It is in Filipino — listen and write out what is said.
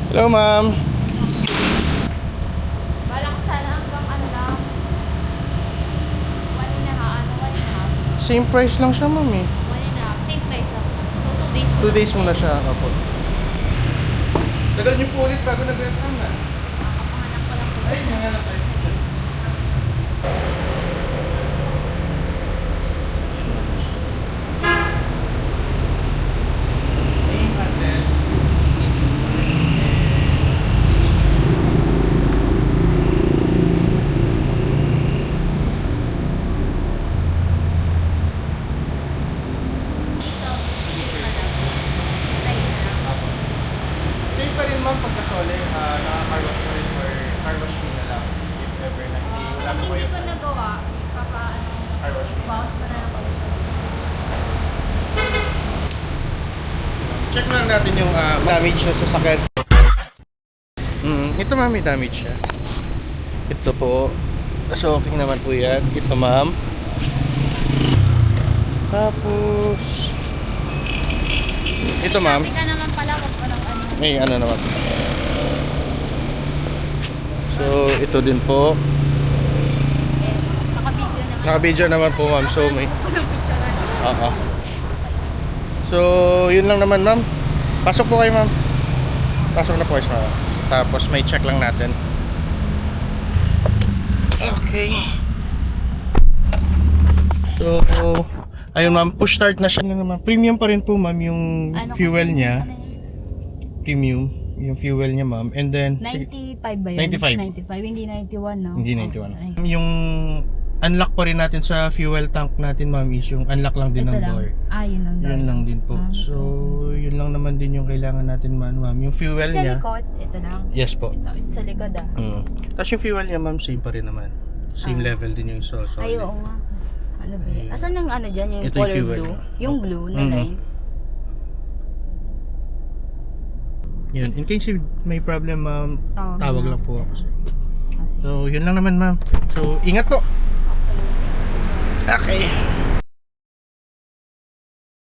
Hello, ma'am. Balak sana hanggang ano lang. 1.5. Same price lang siya, ma'am eh. 1.5. Same price lang. So 2 2 days. days muna siya. Opo. Tagal niyo po ulit bago nag-Vietnam na. Nakapanganak ko lang po. Ay, nanganak tayo. Name, address. Dito. Tayo na lang. Same pa rin, ma'am, pagkasole. Naka-car wash pa rin or car wash fee na lang. If ever na hindi, wala Pag po hindi kayo. ko nagawa, ipapa-ano. Car wash fee. Bawas pa na lang ako. Check lang natin yung damage na sasakyan. Ito, ma'am, may damage siya. Ito po. So, okay naman po yan. Ito, ma'am. Tapos ito, ma'am. Sabi ka naman pala, wag ko lang ano. May ano naman. So, ito din po. Naka-video naman. Naka-video naman po, ma'am. So, may Naka-picture na. Oo. So, yun lang naman, ma'am. Pasok po kayo, ma'am. Pasok na po kayo sa... Tapos may check lang natin. Okay. So, ayun, ma'am. Push start na siya na naman. Premium pa rin po, ma'am, yung Ano fuel kasi, niya. ano yun? Premium. Yung fuel niya, ma'am. And then... 95 ba yun? 95. 95, hindi 91, no? Hindi Oh, 91. ay. Yung unlock pa rin natin sa fuel tank natin, ma'am, is yung unlock lang din Ito ng lang. door. Yun lang. Yun lang din po. So, yun lang naman din yung kailangan natin, ma'am. Yung fuel Sa niya. likod, ito lang. Yes po. Ito sa likod ah. Tapos yung fuel niya, ma'am, same pa rin naman. Same level din yung solid. Ay, oo nga. Ano ba yan? Asan yung ano dyan? Yung Ito yung color fuel blue? niya. Yung blue na Mhm. line? Yun. In case may problem, ma'am, tawag lang po ako. Kasi. So, yun lang naman, ma'am. So, ingat po. Okay.